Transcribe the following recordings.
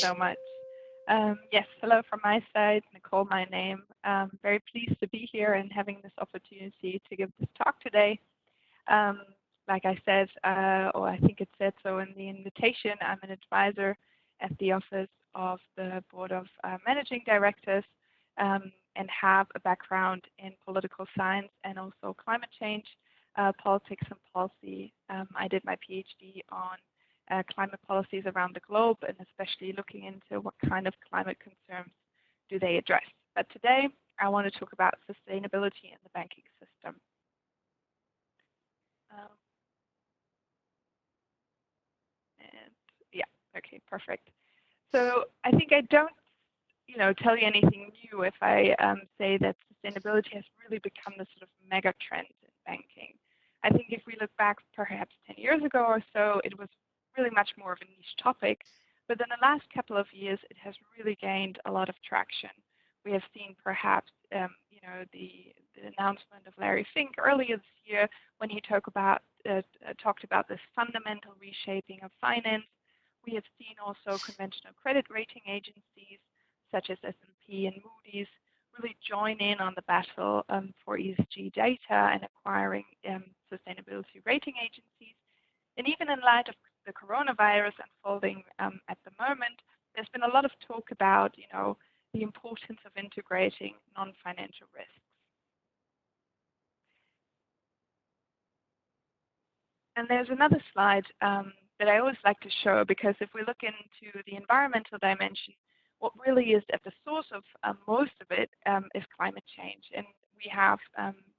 so much. Yes, hello from my side, Nicole, my name. Very pleased to be here and having this opportunity to give this talk today. Um, like I said, or I think it said so in the invitation, I'm an advisor at the Office of the Board of Managing Directors and have a background in political science and also climate change, politics and policy. I did my PhD on climate policies around the globe, and especially looking into what kind of climate concerns do they address. But today, I want to talk about sustainability in the banking system. And yeah, okay, perfect. So I think I don't, tell you anything new if I say that sustainability has really become the sort of mega trend in banking. I think if we look back perhaps 10 years ago or so, it was really much more of a niche topic. But in the last couple of years, it has really gained a lot of traction. We have seen perhaps, the announcement of Larry Fink earlier this year when he talked about this fundamental reshaping of finance. We have seen also conventional credit rating agencies such as S&P and Moody's really join in on the battle for ESG data and acquiring sustainability rating agencies. And even in light of the coronavirus unfolding at the moment, there's been a lot of talk about, the importance of integrating non-financial risks. And there's another slide that I always like to show, because if we look into the environmental dimension, what really is at the source of most of it is climate change. And we have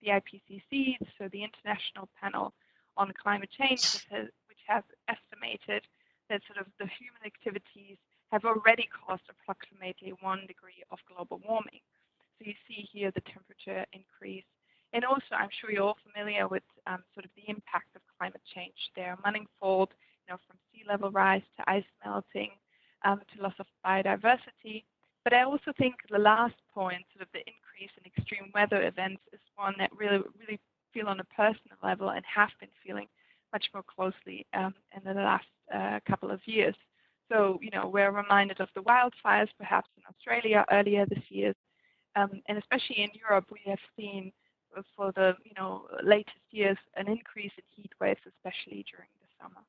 the IPCC, so the International Panel on Climate Change, which has estimated that sort of the human activities have already caused approximately 1 degree of global warming. So you see here the temperature increase. And also, I'm sure you're all familiar with sort of the impact of climate change. They are manifold, from sea level rise to ice melting to loss of biodiversity. But I also think the last point, sort of the increase in extreme weather events, is one that really feel on a personal level and have been feeling much more closely in the last couple of years. So, we're reminded of the wildfires, perhaps in Australia earlier this year, and especially in Europe, we have seen for the latest years an increase in heat waves, especially during the summer.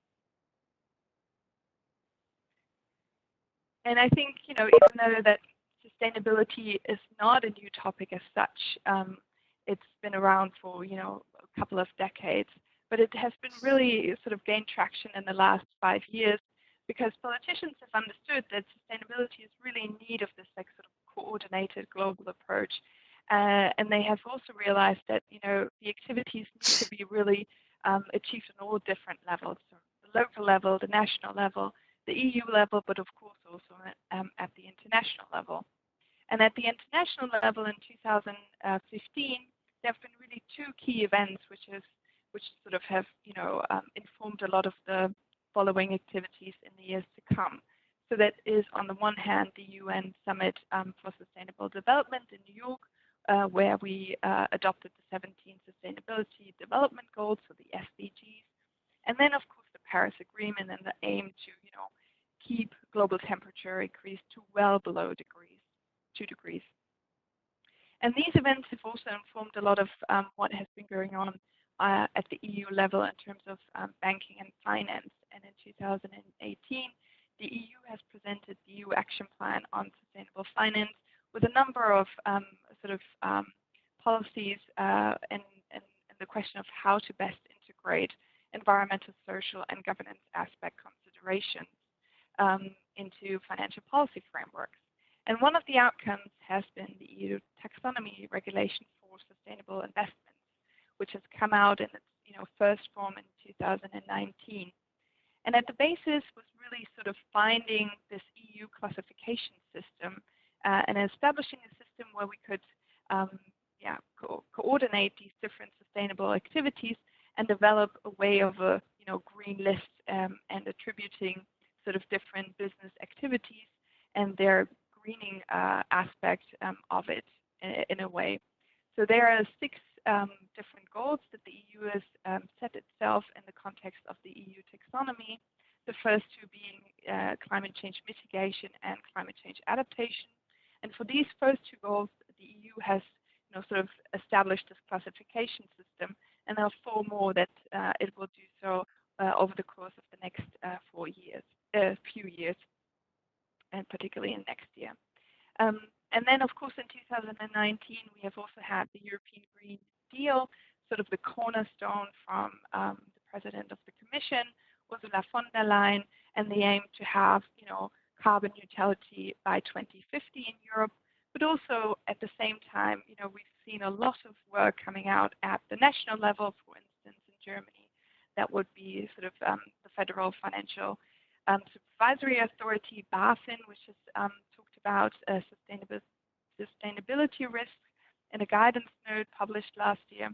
And I think even though that sustainability is not a new topic as such, it's been around for a couple of decades, but it has been really sort of gained traction in the last 5 years, because politicians have understood that sustainability is really in need of this sort of coordinated global approach. And they have also realized that the activities need to be really achieved on all different levels, so the local level, the national level, the EU level, but of course also at the international level. And at the international level in 2015, there have been really 2 key events which sort of have informed a lot of the following activities in the years to come. So that is, on the one hand, the UN Summit for Sustainable Development in New York, where we adopted the 17 Sustainability Development Goals, so the SDGs, and then of course the Paris Agreement and the aim to keep global temperature increase to well below 2 degrees. And these events have also informed a lot of what has been going on at the EU level in terms of banking and finance. And in 2018, the EU has presented the EU Action Plan on Sustainable Finance with a number of policies and the question of how to best integrate environmental, social, and governance aspect considerations into financial policy frameworks. And one of the outcomes has been the EU taxonomy regulation for sustainable investments, which has come out in its first form in 2019. And at the basis was really sort of finding this EU classification system and establishing a system where we could coordinate these different sustainable activities and develop a way of a green list and attributing sort of different business activities and their greening aspect of it in a way. So there are 6 different goals that the EU has set itself in the context of the EU taxonomy. The first 2 being climate change mitigation and climate change adaptation. And for these first two goals, the EU has sort of established this classification system, and there are four more that it will do so over the course of the next few years, and particularly in next year. And then, of course, in 2019, we have also had the European Green Deal, sort of the cornerstone from the President of the Commission, Ursula von der Leyen, and the aim to have, carbon neutrality by 2050 in Europe. But also at the same time, we've seen a lot of work coming out at the national level, for instance, in Germany. That would be sort of the Federal Financial Supervisory Authority, BaFin, which has talked about sustainability risks in a guidance note published last year.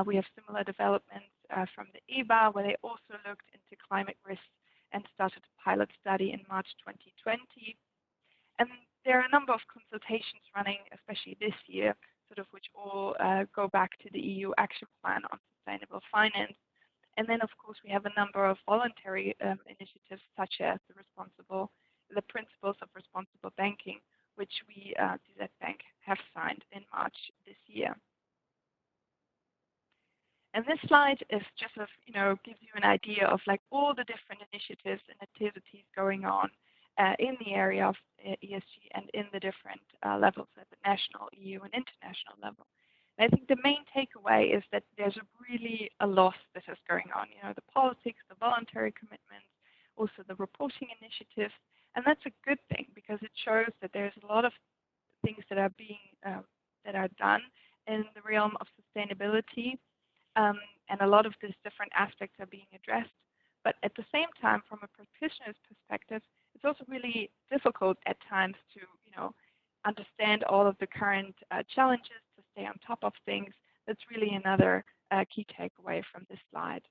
We have similar developments from the EBA, where they also looked into climate risks and started a pilot study in March 2020. And there are a number of consultations running, especially this year, sort of which all go back to the EU Action Plan on Sustainable Finance. And then, of course, we have a number of voluntary initiatives, such as the Principles of Responsible Banking, which we, CZ Bank, have signed in March this year. And this slide is just sort of, gives you an idea of like all the different initiatives and activities going on in the area of ESG and in the different levels at the national, EU, and international level. And I think the main takeaway is that there's really a lot that is going on. The politics, the voluntary commitments, also the reporting initiatives, and that's a good thing because it shows that there's a lot of things that are being that are done in the realm of sustainability. And a lot of these different aspects are being addressed. But at the same time, from a practitioner's perspective, it's also really difficult at times to, understand all of the current challenges, to stay on top of things. That's really another key takeaway from this slide.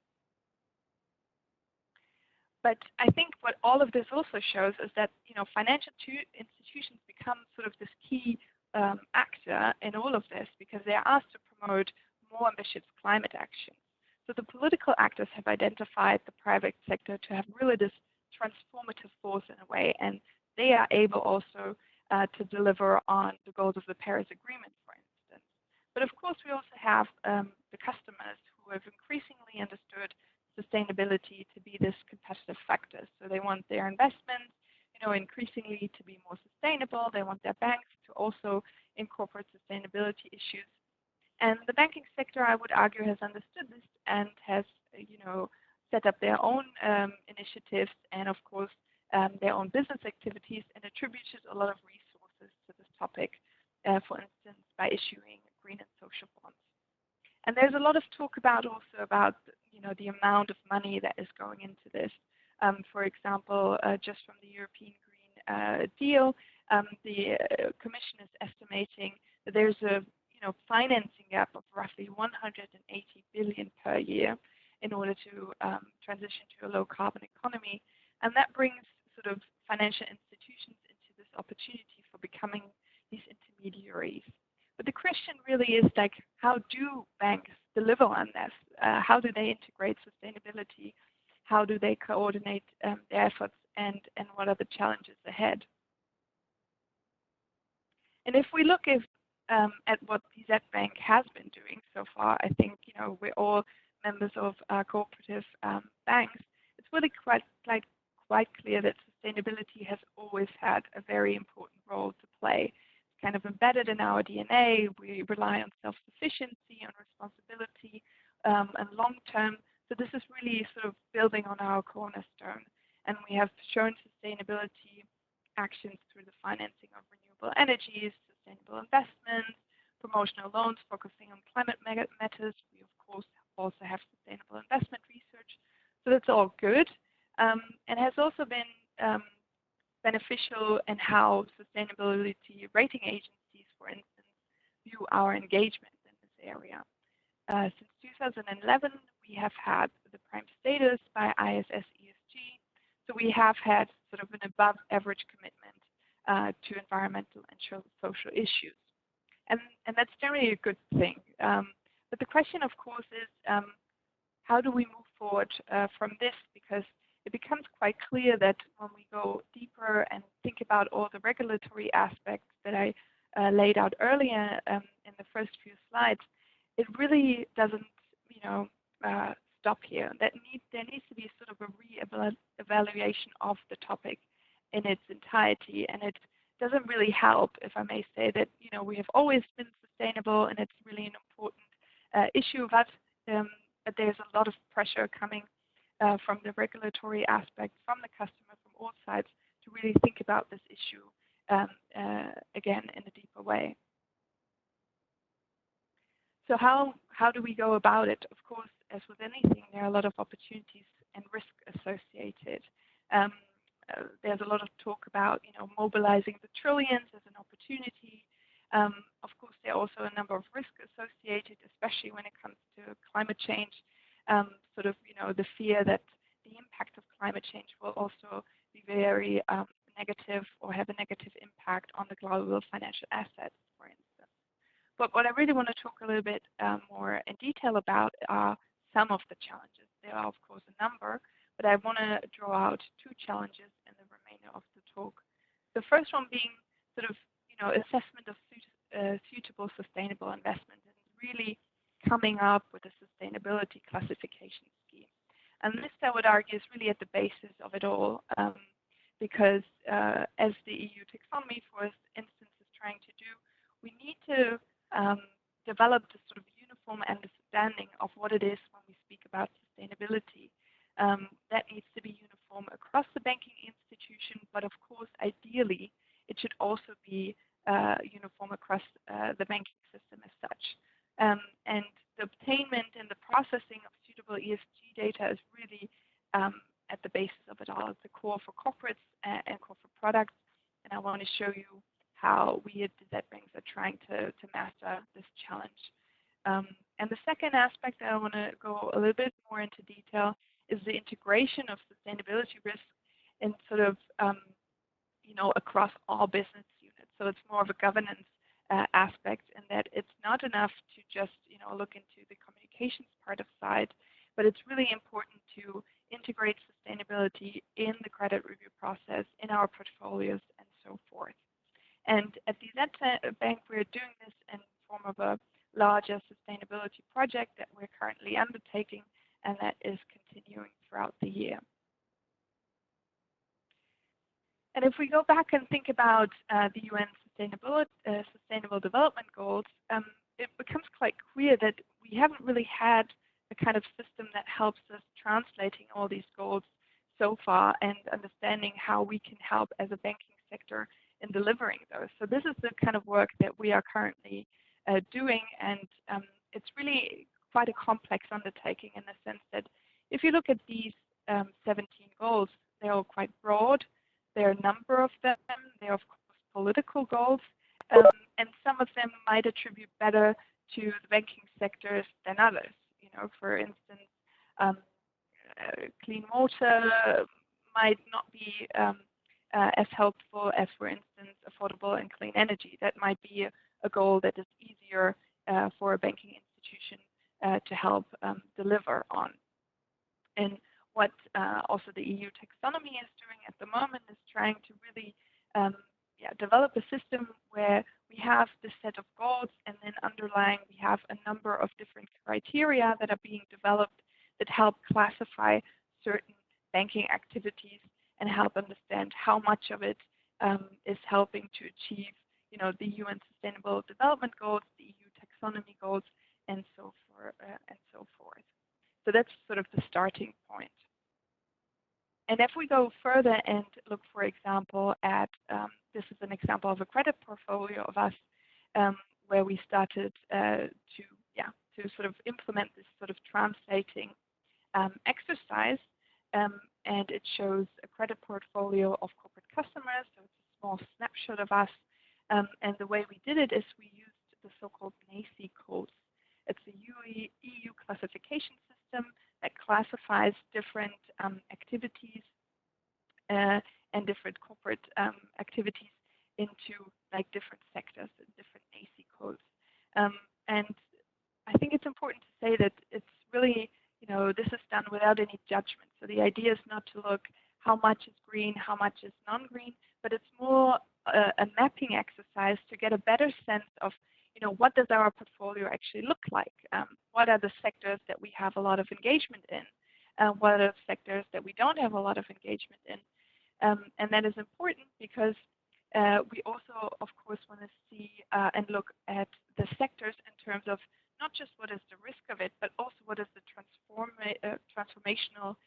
But I think what all of this also shows is that, financial institutions become sort of this key actor in all of this because they are asked to promote more ambitious climate action. So the political actors have identified the private sector to have really this transformative force in a way, and they are able also to deliver on the goals of the Paris Agreement, for instance. But of course, we also have the customers who have increasingly understood sustainability to be this competitive factor. So they want their investments, increasingly to be more sustainable. They want their banks to also incorporate sustainability issues. And the banking sector, I would argue, has understood this and has, set up their own initiatives and, of course, their own business activities and attributed a lot of resources to this topic, for instance, by issuing green and social bonds. And there's a lot of talk about the amount of money that is going into this. For example, just from the European Green Deal, the Commission is estimating that there's a financing gap of roughly 180 billion per year in order to transition to a low carbon economy. And that brings sort of financial institutions into this opportunity for becoming these intermediaries. But the question really is like, how do banks deliver on this? How do they integrate sustainability? How do they coordinate their efforts, and what are the challenges ahead? And if we look at what CZ Bank has been doing so far, I think we're all members of cooperative banks. It's really quite clear that sustainability has always had a very important role to play. It's kind of embedded in our DNA. We rely on self-sufficiency, on responsibility, and long-term. So this is really sort of building on our cornerstone. And we have shown sustainability actions through the financing of renewable energies, sustainable investments, promotional loans focusing on climate matters. We, of course, also have sustainable investment research. So that's all good, and has also been beneficial in how sustainability rating agencies, for instance, view our engagement in this area. Since 2011, we have had the prime status by ISS ESG. So we have had sort of an above average commitment to environmental and social issues. And that's generally a good thing. But the question, of course, is how do we move forward from this? Because it becomes quite clear that when we go deeper and think about all the regulatory aspects that I laid out earlier in the first few slides, it really doesn't, stop here. There needs to be sort of a re-evaluation of the topic in its entirety, and it doesn't really help, if I may say, that we have always been sustainable, and it's really an important issue, but there's a lot of pressure coming from the regulatory aspect, from the customer, from all sides, to really think about this issue again in a deeper way. So how do we go about it? Of course, as with anything, there are a lot of opportunities and risk associated. There's a lot of talk about mobilizing the trillions as an opportunity. Of course, there are also a number of risks associated, especially when it comes to climate change. The fear that the impact of climate change will also be very negative or have a negative impact on the global financial assets, for instance. But what I really want to talk a little bit more in detail about are some of the challenges. There are, of course, a number, but I want to draw out two challenges in the remainder of the talk. The first one being assessment of suitable sustainable investment, and really coming up with a sustainability classification scheme. And this, I would argue, is really at the basis of it all, because as the EU taxonomy, for instance, is trying to do, we need to develop this sort of uniform understanding of what it is when we speak about sustainability. That needs to be uniform across the banking institution, but of course, ideally, it should also be uniform across the banking system as such. And the obtainment and the processing of suitable ESG data is really at the basis of it all. It's the core for corporates and corporate products. And I want to show you how we at DZ Banks are trying to master this challenge. And the second aspect that I want to go a little bit more into detail is the integration of sustainability risk in sort of, across all business units. So it's more of a governance aspect, in that it's not enough to just, look into the communications part of side, but it's really important to integrate sustainability in the credit review process, in our portfolios, and so forth. And at DZ Bank, we're doing this in form of a larger sustainability project that we're currently undertaking, and that is continuing throughout the year. And if we go back and think about the UN Sustainable Development Goals, it becomes quite clear that we haven't really had a kind of system that helps us translating all these goals so far and understanding how we can help as a banking sector in delivering those. So this is the kind of work that we are currently doing, and it's really quite a complex undertaking in the sense that if you look at these 17 goals, they're all quite broad. There are a number of them. They're, of course, political goals, and some of them might attribute better to the banking sectors than others. For instance, clean water might not be as helpful as, for instance, affordable and clean energy. That might be a goal that is easier for a banking institution to help deliver on. And what also the EU taxonomy is doing at the moment is trying to really develop a system where we have this set of goals, and then underlying we have a number of different criteria that are being developed that help classify certain banking activities and help understand how much of it is helping to achieve, the UN Sustainable Development Goals, the EU taxonomy goals, and so forth. So that's sort of the starting point. And if we go further and look, for example, at this is an example of a credit portfolio of us where we started to sort of implement this sort of translating exercise, and it shows a credit portfolio of corporate customers. So it's a small snapshot of us, and the way we did it is we used the so-called NACI codes. It's a EU classification system that classifies different activities and different corporate activities into different sectors and different NACI codes. And I think it's important to say that it's really, this is done without any judgment. So the idea is not to look how much is green, how much is non-green, but it's more a mapping exercise to get a better sense of, what does our portfolio actually look like? What are the sectors that we have a lot of engagement in? What are the sectors that we don't have a lot of engagement in? And that is important because we also, of course, want to see and look at the sectors in terms of not just what is the risk of it, but also what is the transformational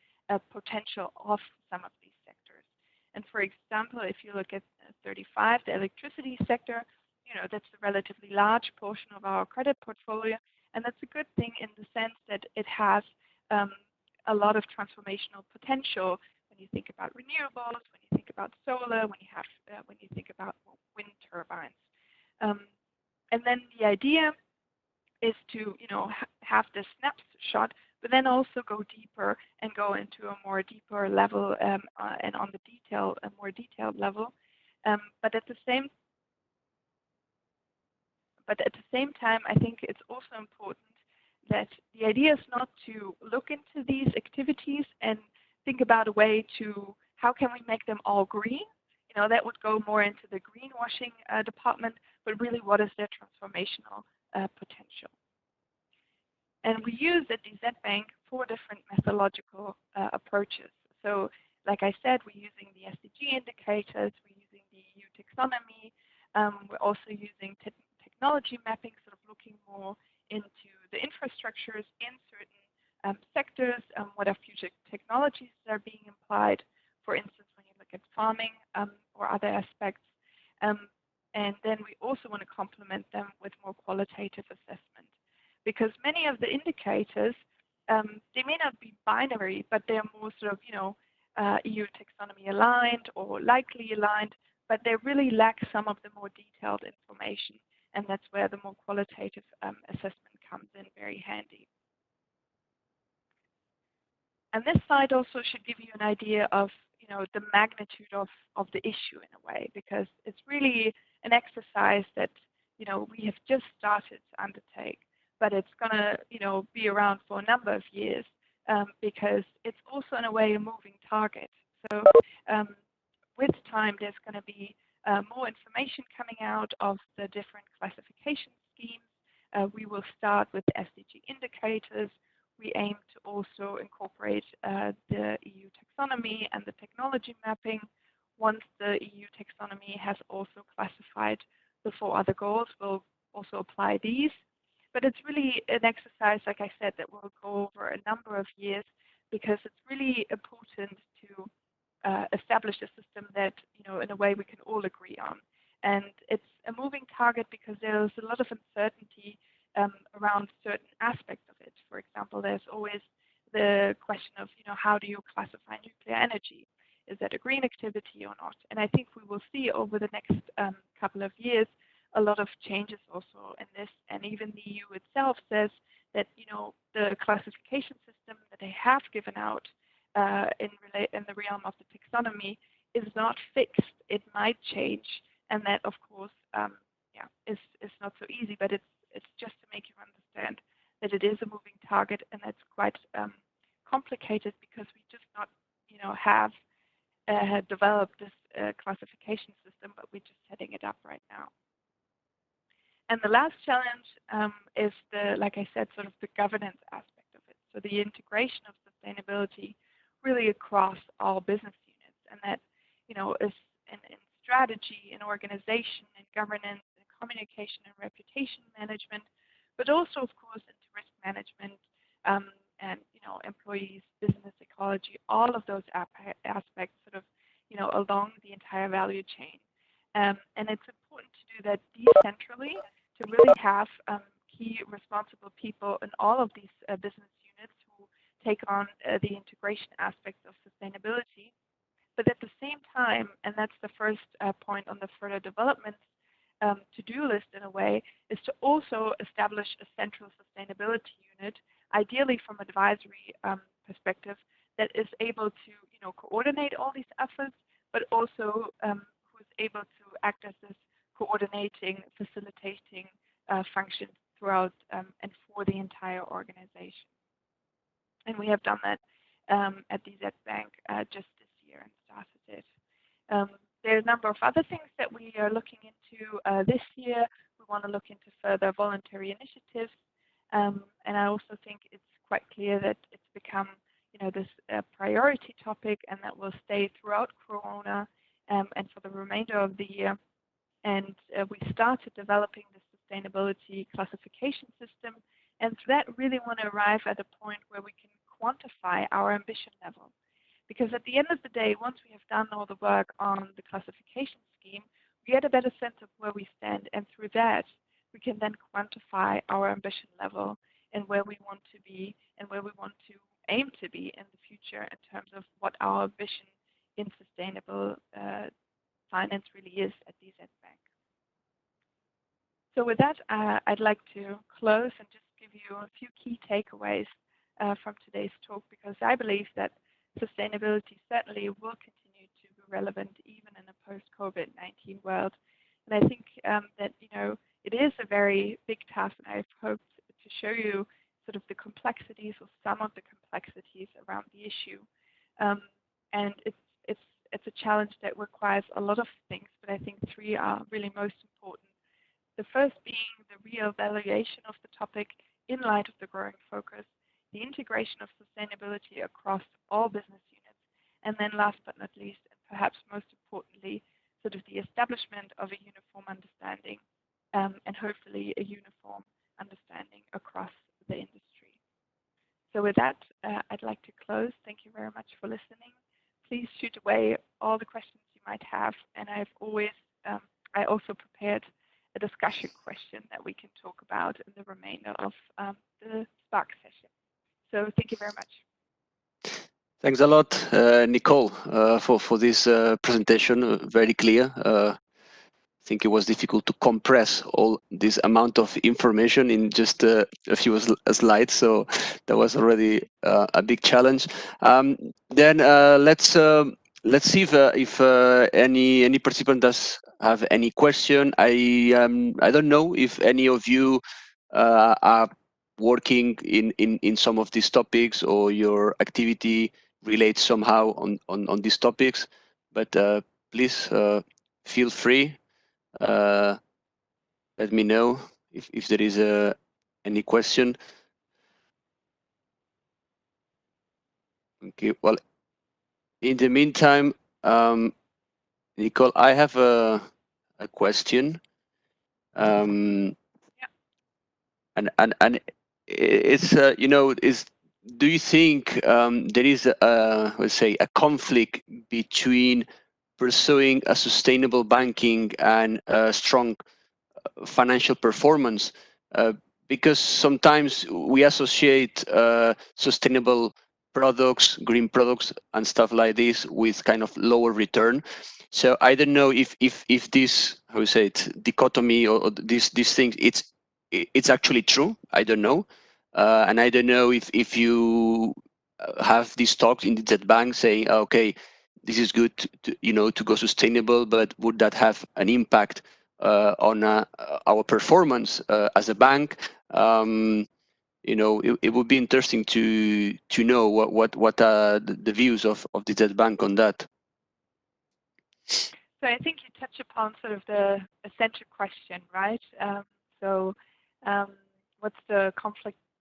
potential of some of these sectors. And for example, if you look at 35, the electricity sector, that's a relatively large portion of our credit portfolio, and that's a good thing in the sense that it has a lot of transformational potential when you think about renewables, when you think about solar, when you think about wind turbines. And then the idea is to have this snapshot, but then also go deeper and go into a more deeper level and on the a more detailed level. But at the same time, I think it's also important that the idea is not to look into these activities and think about a way to how can we make them all green. That would go more into the greenwashing department, but really what is their transformational potential. And we use at DZ Bank 4 different methodological approaches. So like I said, we're using the SDG indicators, we're using the EU taxonomy, we're also using technology mapping, sort of looking more into the infrastructures in certain sectors, what are future technologies that are being applied, for instance, when you look at farming or other aspects. And then we also want to complement them with more qualitative assessment, because many of the indicators, they may not be binary, but they're more sort of, EU taxonomy aligned or likely aligned, but they really lack some of the more detailed information. And that's where the more qualitative assessment comes in very handy. And this slide also should give you an idea of, the magnitude of the issue in a way, because it's really an exercise that, we have just started to undertake, but it's going to, be around for a number of years because it's also in a way a moving target. So with time, there's going to be more information coming out of the different classification schemes. We will start with the SDG indicators. We aim to also incorporate the EU taxonomy and the technology mapping. Once the EU taxonomy has also classified the 4 other goals, we'll also apply these. But it's really an exercise, like I said, that will go over a number of years, because it's really important to establish a system that, in a way we can all agree on. And it's a moving target because there's a lot of uncertainty around certain aspects of it. For example, there's always the question of, how do you classify nuclear energy? Is that a green activity or not? And I think we will see over the next couple of years a lot of changes also in this. And even the EU itself says that, the classification system that they have given out in the realm of the taxonomy is not fixed. It might change, and that, of course, is not so easy. But it's just to make you understand that it is a moving target, and that's quite complicated because we just not, have developed this classification system, but we're just setting it up right now. And the last challenge is like I said, sort of the governance aspect of it. So the integration of sustainability really across all business units, and that, is in strategy, in organization, in governance, in communication and reputation management, but also, of course, into risk management and, employees, business ecology, all of those aspects sort of, along the entire value chain. And it's important to do that decentrally, to really have key responsible people in all of these business units who take on the integration aspects of sustainability. But at the same time, and that's the first point on the further development to-do list in a way, is to also establish a central sustainability unit, ideally from an advisory perspective, that is able to coordinate all these efforts, but also who is able to act as this coordinating, facilitating function throughout and for the entire organization. And we have done that at DZ Bank just this year and started it. There are a number of other things that we are looking into this year. We want to look into further voluntary initiatives, and I also think it's quite clear that it's become, this priority topic, and that will stay throughout Corona and for the remainder of the year. And we started developing the sustainability classification system, and for that, really want to arrive at a point where we can quantify our ambition level. Because at the end of the day, once we have done all the work on the classification scheme, we get a better sense of where we stand, and through that, we can then quantify our ambition level and where we want to be and where we want to aim to be in the future in terms of what our vision in sustainable finance really is at DZ Bank. So with that, I'd like to close and just give you a few key takeaways from today's talk, because I believe that sustainability certainly will continue to be relevant even in a post-COVID-19 world. And I think that, it is a very big task, and I've hoped to show you sort of the complexities or some of the complexities around the issue. And it's a challenge that requires a lot of things, but I think three are really most important. The first being the re-evaluation of the topic in light of the growing focus, the integration of sustainability across all business units, and then last but not least, and perhaps most importantly, sort of the establishment of a uniform understanding and hopefully a uniform understanding across the industry. So with that, I'd like to close. Thank you very much for listening. Please shoot away all the questions you might have, and I also prepared a discussion question that we can talk about in the remainder of the SPARK session. So thank you very much. Thanks a lot, Nicole, for this presentation. Very clear. I think it was difficult to compress all this amount of information in just a few slides, so that was already a big challenge. Then let's see if any participant does have any question. I don't know if any of you are working in some of these topics, or your activity relates somehow on these topics, but please feel free. Let me know if there is any question. Okay, well, in the meantime, Nicole, I have a question. And it's do you think there is let's say a conflict between pursuing a sustainable banking and a strong financial performance, because sometimes we associate sustainable products, green products and stuff like this with kind of lower return. So I don't know if this, how you say it, dichotomy or these things, it's actually true. I don't know. And I don't know if you have these talks in the Z Bank saying, okay, this is good to go sustainable, but would that have an impact on our performance as a bank? It would be interesting to know what are the views of the Z Bank on that. So I think you touch upon sort of the essential question, right? What's the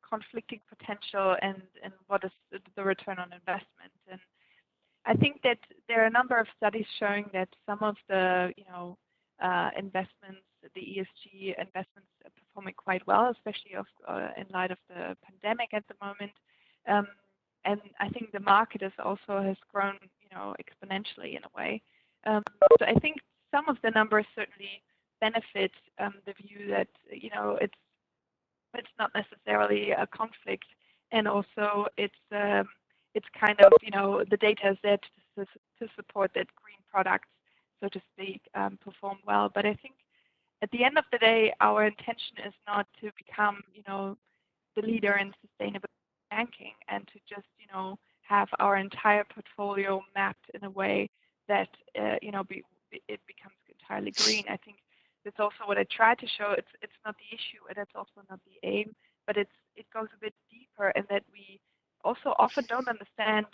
conflicting potential, and what is the return on investment? And I think that there are a number of studies showing that some of the investments, the ESG investments, are performing quite well, especially in light of the pandemic at the moment. And I think the market has grown, exponentially in a way. So I think some of the numbers certainly benefit the view that it's not necessarily a conflict, and also it's kind of the data is there to support that green products, so to speak, perform well. But I think at the end of the day, our intention is not to become the leader in sustainable banking and to just have our entire portfolio mapped in a way that it becomes entirely green. I think that's also what I try to show. It's not the issue, and it's also not the aim, but it goes a bit deeper in that we also often don't understand,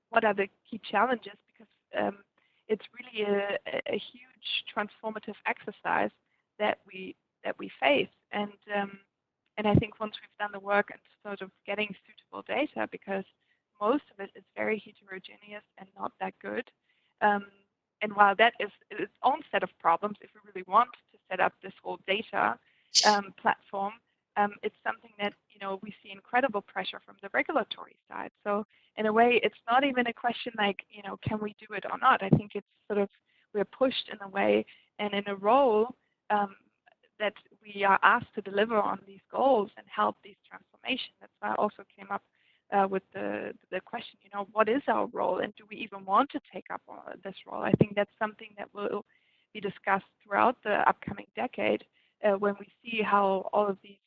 what are the key challenges, because it's really a huge transformative exercise that we face. And I think once we've done the work and sort of getting suitable data, because most of it is very heterogeneous and not that good. And while that is its own set of problems, if we really want to set up this whole data platform, it's something that we see incredible pressure from the regulatory side. So in a way, it's not even a question like can we do it or not. I think it's sort of we're pushed in a way and in a role that we are asked to deliver on these goals and help these transformations. That's why I also came up with the question, what is our role, and do we even want to take up this role? I think that's something that will be discussed throughout the upcoming decade when we see how all of these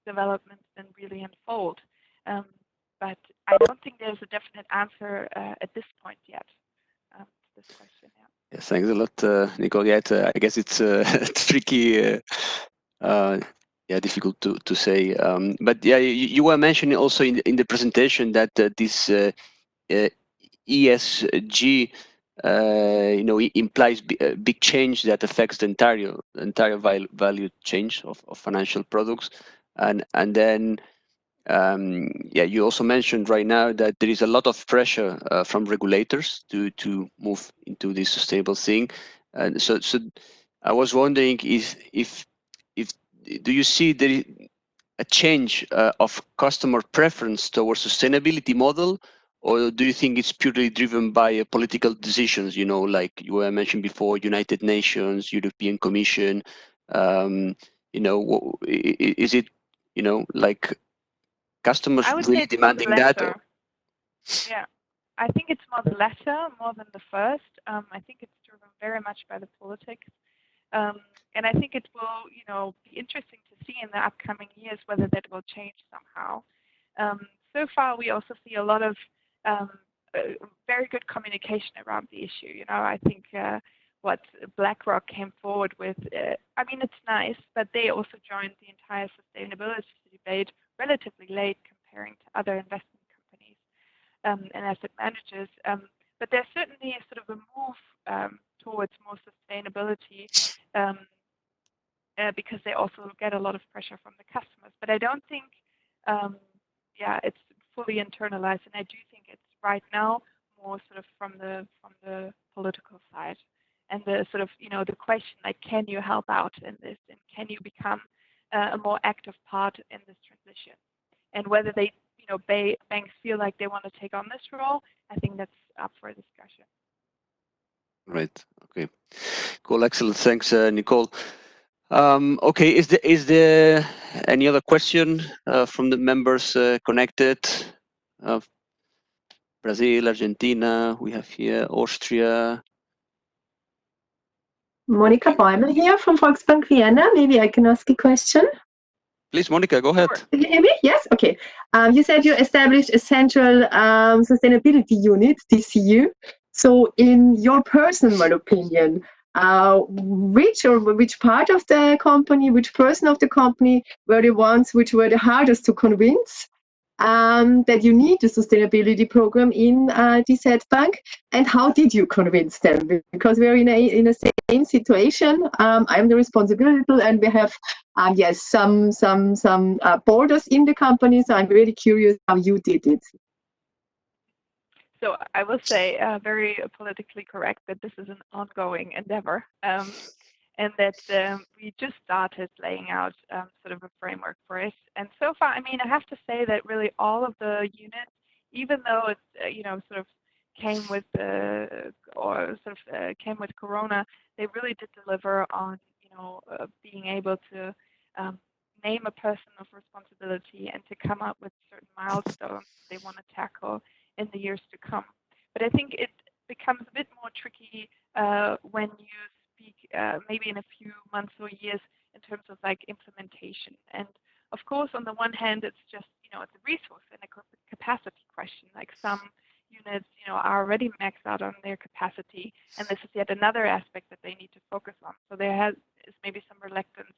developments then really unfold. But I don't think there's a definite answer at this point yet to this question. Yeah. Yes, thanks a lot, Nicole. Yeah, I guess it's tricky, difficult to say. But yeah, you were mentioning also in the presentation that this ESG, implies a big change that affects the entire value chain of financial products, and then. You also mentioned right now that there is a lot of pressure from regulators to move into this sustainable thing, and so I was wondering if do you see a change of customer preference towards sustainability model, or do you think it's purely driven by political decisions? Like you were mentioned before, United Nations, European Commission. Is it like customers I would say really it's more the demanding that? latter. Yeah, I think it's more the latter more than the first. I think it's driven very much by the politics, and I think it will, be interesting to see in the upcoming years whether that will change somehow. So far, we also see a lot of very good communication around the issue. I think what BlackRock came forward with, I mean, it's nice, but they also joined the entire sustainability debate relatively late comparing to other investment companies and asset managers. But there's certainly a sort of a move towards more sustainability because they also get a lot of pressure from the customers. But I don't think, it's fully internalized, and I do think it's right now more sort of from the political side, and the sort of the question like, can you help out in this, and can you become a more active part in this transition, and whether they banks feel like they want to take on this role, I think that's up for discussion. Right. Okay. Cool. Excellent. Thanks, Nicole. Okay. Is there any other question from the members connected? Brazil, Argentina. We have here Austria. Monica Bäumer here from Volksbank Vienna. Maybe I can ask a question. Please, Monica, go ahead. Can you hear me? Yes? Okay. You said you established a central sustainability unit this year. So in your personal opinion, which part of the company, which person of the company were the ones which were the hardest to convince that you need a sustainability program in DZ Bank, and how did you convince them? Because we're in a same situation. I'm the responsibility, and we have some borders in the company. So I'm really curious how you did it. So I will say very politically correct that this is an ongoing endeavor. And that we just started laying out sort of a framework for it. And so far, I mean, I have to say that really all of the units, even though it sort of came with came with Corona, they really did deliver on being able to name a person of responsibility and to come up with certain milestones they want to tackle in the years to come. But I think it becomes a bit more tricky when you maybe in a few months or years in terms of like implementation. And of course, on the one hand, it's just, it's a resource and a capacity question. Like some units, are already maxed out on their capacity. And this is yet another aspect that they need to focus on. So there is maybe some reluctance,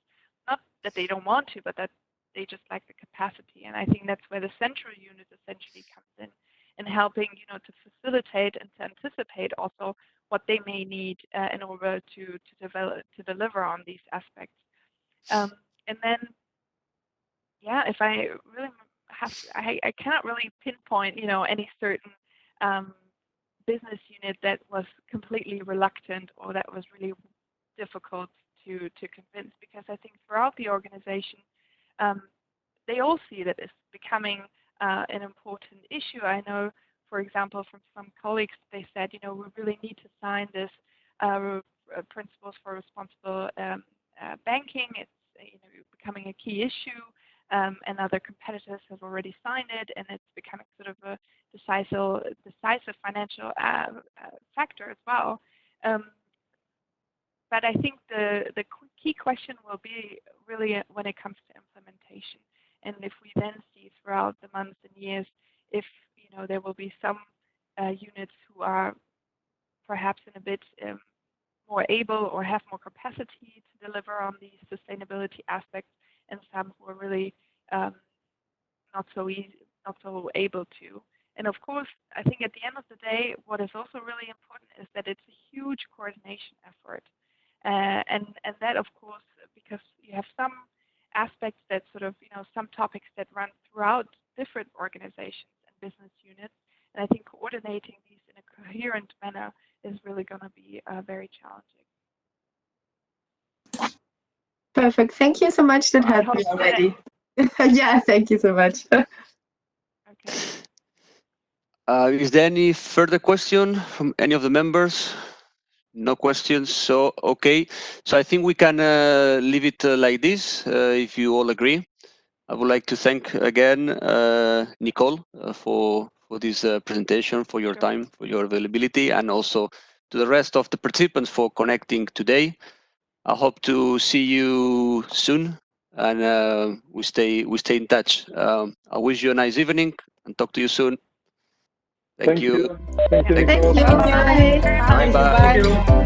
not that they don't want to, but that they just lack the capacity. And I think that's where the central unit is potentially comes in helping, to facilitate and to anticipate also what they may need in order to deliver on these aspects. And then, yeah, if I really have to, I cannot really pinpoint, any certain business unit that was completely reluctant or that was really difficult to convince, because I think throughout the organization, they all see that it's becoming an important issue. I know, for example, from some colleagues, they said, we really need to sign this principles for responsible banking. It's becoming a key issue, and other competitors have already signed it, and it's becoming sort of a decisive financial factor as well. But I think the key question will be really when it comes to implementation, and if we then see throughout the months and years, if there will be some units who are perhaps in a bit more able or have more capacity to deliver on these sustainability aspects, and some who are really not so able to. And of course, I think at the end of the day, what is also really important is that it's a huge coordination effort. And that, of course, because you have some aspects that sort of, some topics that run throughout different organizations and business units. And I think coordinating these in a coherent manner is really going to be very challenging. Perfect. Thank you so much. That helped me already. Yeah, thank you so much. Okay. Is there any further question from any of the members? No questions. So, okay. So I think we can leave it like this, if you all agree. I would like to thank again Nicole for this presentation, for your time, for your availability, and also to the rest of the participants for connecting today. I hope to see you soon, and we stay in touch. I wish you a nice evening and talk to you soon. Thank you. Thank you. Thank you. Bye. Bye.